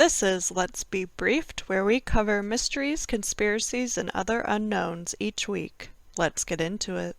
This is Let's Be Briefed, where we cover mysteries, conspiracies, and other unknowns each week. Let's get into it.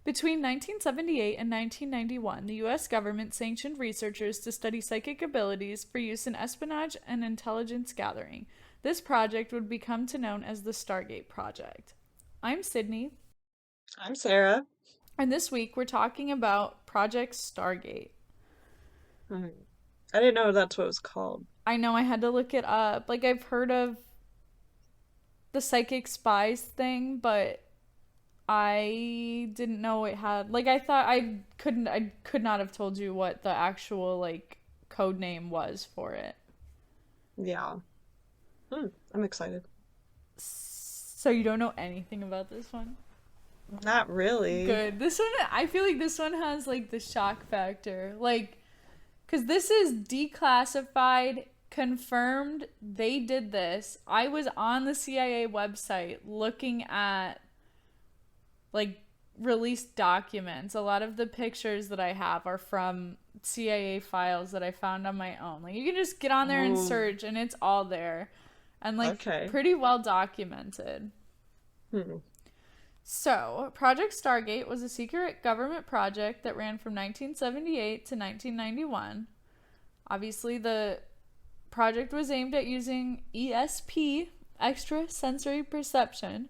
Between 1978 and 1991, the U.S. government sanctioned researchers to study psychic abilities for use in espionage and intelligence gathering. This project would become known as the Stargate Project. I'm Sydney, I'm Sarah. and this week we're talking about Project Stargate. Hmm. I didn't know that's what it was called. I know I had to look it up. I've heard of the psychic spies thing, but I didn't know it had I thought I could not have told you what the actual code name was for it. Yeah. I'm excited. So you don't know anything about this one? Not really. Good. This one, I feel like this one has the shock factor. Cuz this is declassified, confirmed they did this. I was on the CIA website looking at released documents. A lot of the pictures that I have are from CIA files that I found on my own. You can just get on there and search and it's all there. And Okay. pretty well documented. So, Project Stargate was a secret government project that ran from 1978 to 1991. Obviously, the project was aimed at using ESP, extrasensory perception,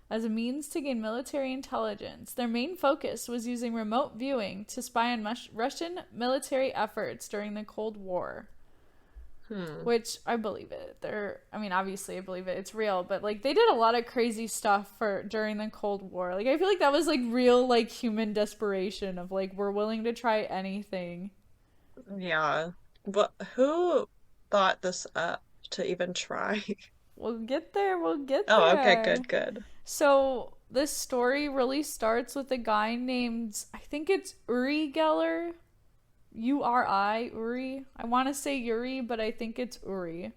as a means to gain military intelligence. Their main focus was using remote viewing to spy on Russian military efforts during the Cold War. Which, I believe it. Obviously I believe it. It's real. But, they did a lot of crazy stuff during the Cold War. I feel like that was, real, human desperation of, we're willing to try anything. Yeah. But who thought this up to even try? We'll get there. We'll get Oh, okay, there. good, good. So this story really starts with a guy named, I think it's Uri Geller. Uri. I want to say Yuri, but I think it's Uri.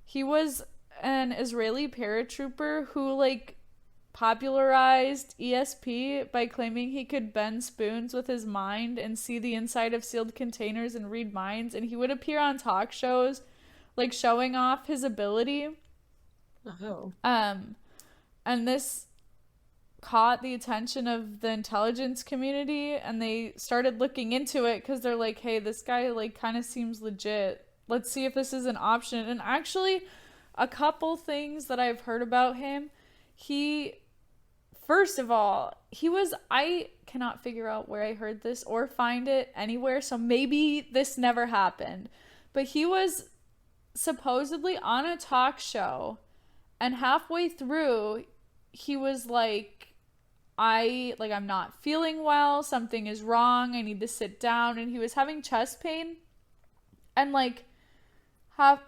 He was an Israeli paratrooper who popularized ESP by claiming he could bend spoons with his mind and see the inside of sealed containers and read minds, and he would appear on talk shows showing off his ability. Oh. And this caught the attention of the intelligence community, and they started looking into it because they're like, hey, this guy kind of seems legit. Let's see if this is an option. And actually, a couple things that I've heard about him, first of all, I cannot figure out where I heard this or find it anywhere, so maybe this never happened, but he was supposedly on a talk show, and halfway through he was I'm not feeling well, something is wrong, I need to sit down, and he was having chest pain, and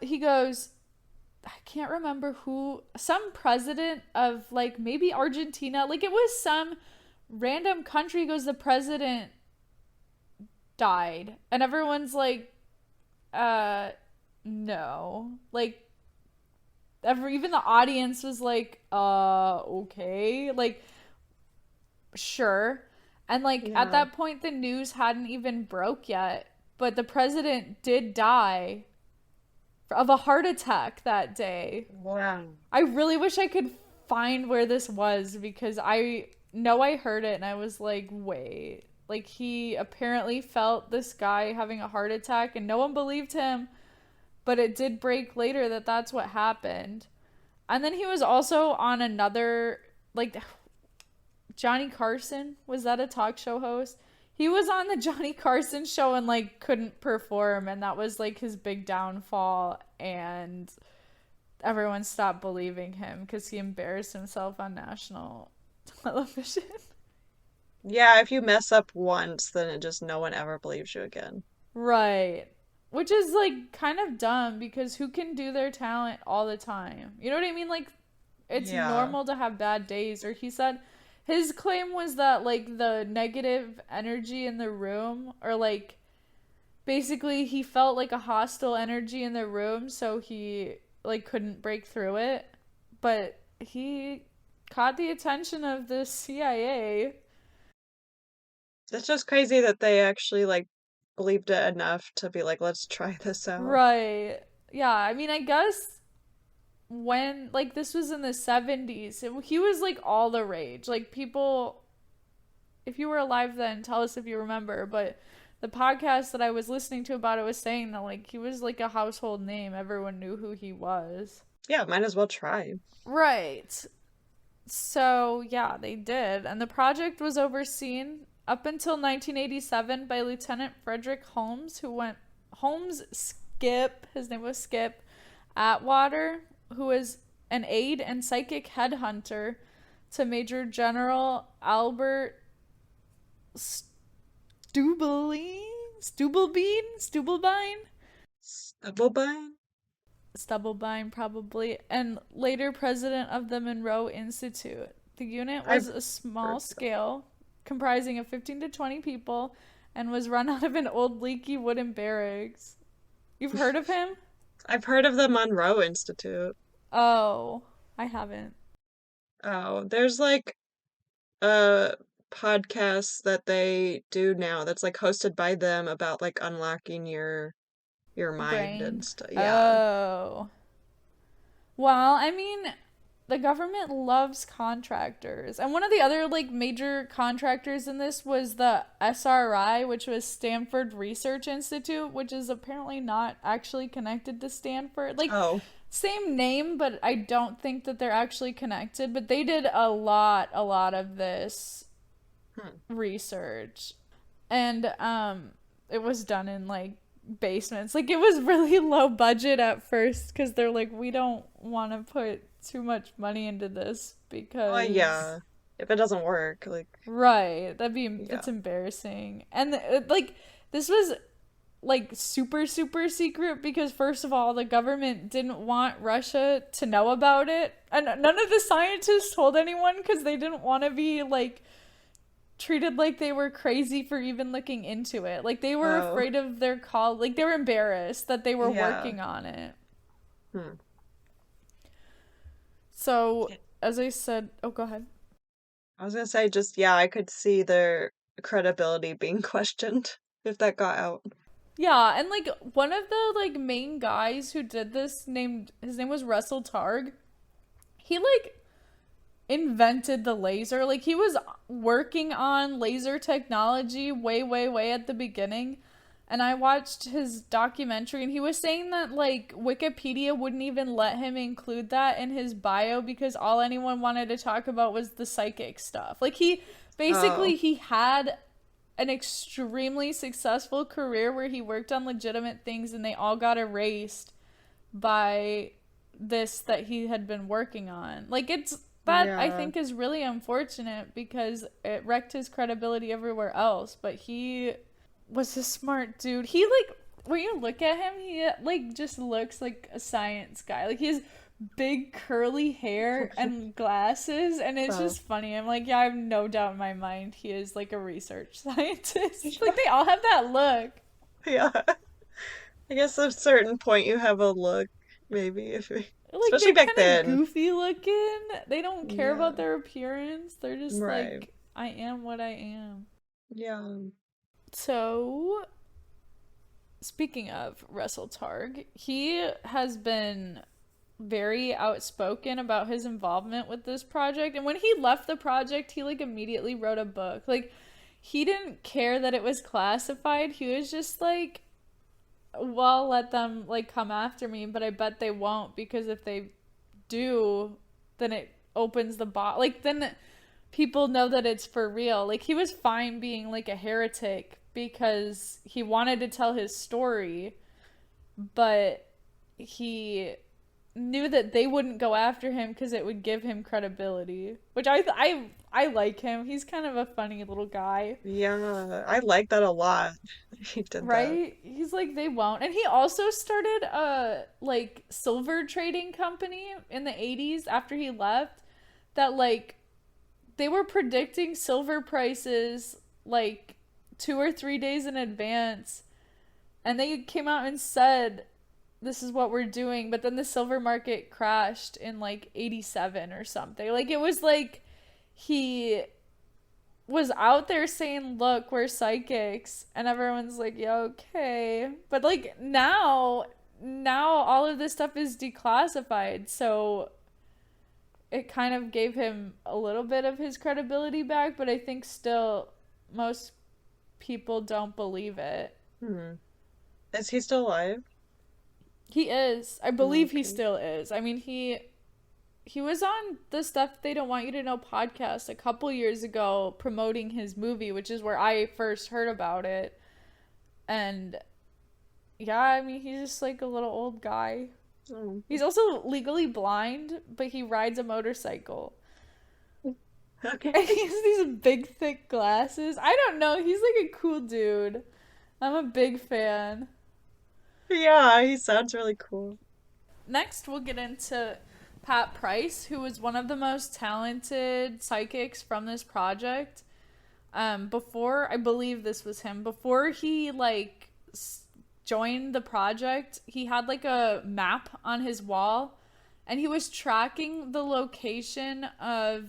he goes, I can't remember who, some president of maybe Argentina, it was some random country, goes, the president died, and everyone's no, even the audience was okay, sure. And at that point the news hadn't even broke yet, but the president did die of a heart attack that day. Wow. I really wish I could find where this was, because I know I heard it and I was wait, he apparently felt this guy having a heart attack and no one believed him, but it did break later that that's what happened. And then he was also on another, Johnny Carson, was that a talk show host? He was on the Johnny Carson show and couldn't perform, and that was his big downfall, and everyone stopped believing him because he embarrassed himself on national television. Yeah, if you mess up once, then no one ever believes you again. Right. Which is kind of dumb, because who can do their talent all the time? You know what I mean? It's Yeah. normal to have bad days. Or he said His claim was that like the negative energy in the room, or like basically he felt like a hostile energy in the room, so he like couldn't break through it. But he caught the attention of the CIA. It's just crazy that they actually like believed it enough to be like, let's try this out. Right. Yeah, I mean, I guess when like this was in the 70s, he was like all the rage. Like people, if you were alive then, tell us if you remember, but the podcast that I was listening to about it was saying that like he was like a household name. Everyone knew who he was. Yeah, might as well try. Right. So, yeah, they did. And the project was overseen up until 1987 by Lieutenant Frederick Holmes, his name was Skip Atwater, who was an aide and psychic headhunter to Major General Albert Stubblebine? Stubblebine? Stubblebine, probably, and later president of the Monroe Institute. The unit was I've a heard small of that. scale, comprising of 15 to 20 people, and was run out of an old leaky wooden barracks. You've heard of him? I've heard of the Monroe Institute. Oh, I haven't. Oh, there's like a podcast that they do now that's like hosted by them about like unlocking your mind and Brain. stuff. Yeah. Oh. Well, I mean, the government loves contractors. And one of the other like major contractors in this was the SRI, which was Stanford Research Institute, which is apparently not actually connected to Stanford. Like Oh, same name, but I don't think that they're actually connected, but they did a lot of this hmm. research. And it was done in like basements. Like it was really low budget at first cuz they're like we don't want to put too much money into this Oh because yeah. If it doesn't work, like right, yeah. that's embarrassing. And like this was like super secret because first of all the government didn't want Russia to know about it, and none of the scientists told anyone because they didn't want to be like treated like they were crazy for even looking into it. Like they were Oh, afraid of their call, like they were embarrassed that they were yeah. working on it. Hmm. So, Yeah. as I said, oh, go ahead. I was gonna say just yeah, I could see their credibility being questioned if that got out. Yeah, and like one of the like main guys who did this named his name was Russell Targ. He like invented the laser. Like he was working on laser technology way at the beginning. And I watched his documentary and he was saying that like Wikipedia wouldn't even let him include that in his bio because all anyone wanted to talk about was the psychic stuff. Like he basically Oh, he had an extremely successful career where he worked on legitimate things and they all got erased by this that he had been working on. Like it's that I yeah. think is really unfortunate because it wrecked his credibility everywhere else, but he was a smart dude. He like when you look at him, he like just looks like a science guy. Like he has big curly hair and glasses and it's Oh, just funny. I'm like, yeah, I have no doubt in my mind he is like a research scientist. Like they all have that look. yeah. I guess at a certain point you have a look, maybe Like especially they're back kind of then. goofy looking. They don't care Yeah, about their appearance. They're just right. like, I am what I am. Yeah. So, speaking of Russell Targ, he has been very outspoken about his involvement with this project. And when he left the project, he like immediately wrote a book. Like he didn't care that it was classified. He was just like, well, let them like come after me, but I bet they won't because if they do, then it opens the box. Like then people know that it's for real. Like he was fine being like a heretic because he wanted to tell his story, but he knew that they wouldn't go after him because it would give him credibility. Which I like him. He's kind of a funny little guy. Yeah, I like that a lot. He did that. Right? He's like they won't. And he also started a like silver trading company in the 80s after he left that like they were predicting silver prices like 2 or 3 days in advance, and they came out and said this is what we're doing, but then the silver market crashed in like 87 or something. Like it was like he was out there saying, "Look, we're psychics," and everyone's like, "Yeah, okay." But like now all of this stuff is declassified, so it kind of gave him a little bit of his credibility back, but I think still most people don't believe it. Hmm. Is he still alive? He is. I believe he Okay. still is. I mean, he was on the Stuff They Don't Want You to Know podcast a couple years ago promoting his movie, which is where I first heard about it. And yeah, I mean, he's just like a little old guy. Oh. He's also legally blind, but he rides a motorcycle. Okay. And he has these big, thick glasses. I don't know. He's like a cool dude. I'm a big fan. Yeah, he sounds really cool. Next, we'll get into Pat Price, who was one of the most talented psychics from this project. Before, I believe this was him, before he like joined the project, he had like a map on his wall, and he was tracking the location of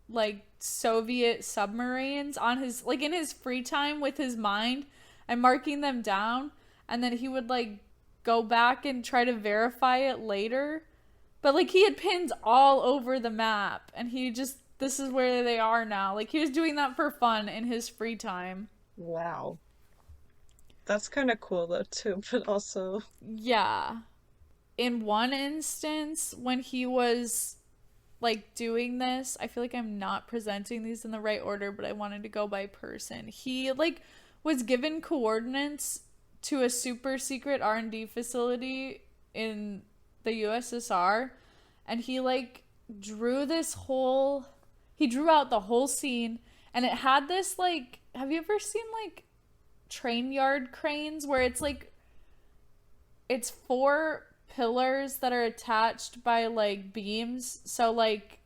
like Soviet submarines on his like in his free time with his mind and marking them down, and then he would like go back and try to verify it later. But like he had pins all over the map, and he just this is where they are now. Like he was doing that for fun in his free time. Wow. That's kind of cool though too, but also Yeah. In one instance when he was like doing this, I feel like I'm not presenting these in the right order, but I wanted to go by person. He like was given coordinates to a super secret R&D facility in the USSR, and he like drew this whole he drew out the whole scene, and it had this like have you ever seen like train yard cranes where it's like it's four pillars that are attached by like beams, so like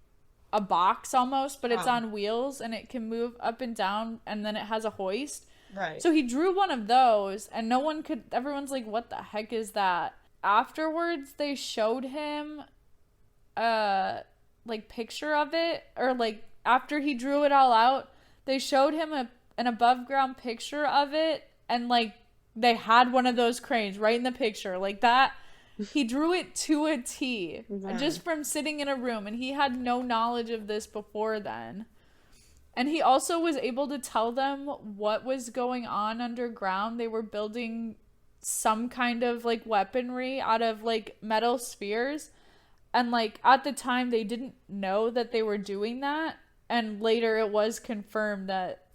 a box almost, but it's wow. on wheels and it can move up and down, and then it has a hoist. Right. So he drew one of those, and no one could everyone's like, what the heck is that? Afterwards they showed him a like picture of it, or like after he drew it all out, they showed him an above ground picture of it, and like they had one of those cranes right in the picture like that. He drew it to a T Wow. just from sitting in a room, and he had no knowledge of this before then. And he also was able to tell them what was going on underground. They were building some kind of like weaponry out of like metal spheres. And like at the time they didn't know that they were doing that. And later it was confirmed that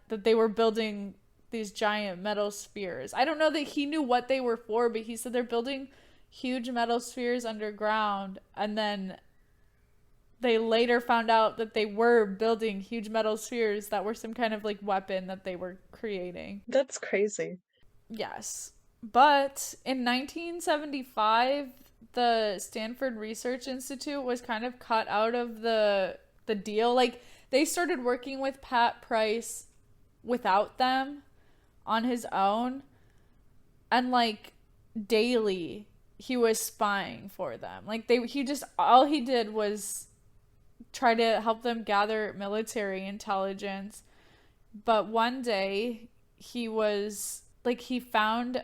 they were building these giant metal spheres. I don't know that he knew what they were for, but he said they're building huge metal spheres underground, and then they later found out that they were building huge metal spheres that were some kind of like weapon that they were creating. That's crazy. Yes. But in 1975, the Stanford Research Institute was kind of cut out of the deal. Like they started working with Pat Price without them on his own, and like daily he was spying for them. Like he just all he did was try to help them gather military intelligence. But one day he found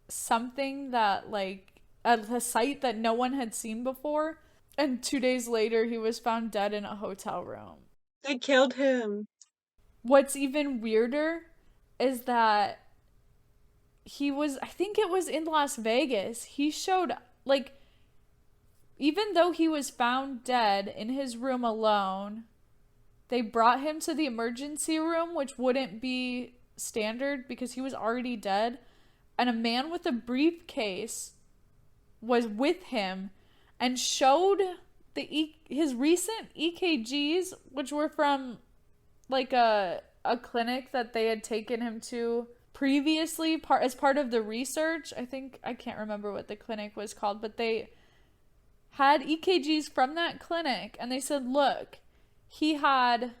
something that like a site that no one had seen before, and 2 days later he was found dead in a hotel room. They killed him. What's even weirder is that I think it was in Las Vegas. He showed like even though he was found dead in his room alone, they brought him to the emergency room, which wouldn't be standard because he was already dead. And a man with a briefcase was with him and showed his recent EKGs, which were from like a clinic that they had taken him to previously as part of the research. I can't remember what the clinic was called, but they had EKGs from that clinic, and they said, look, he had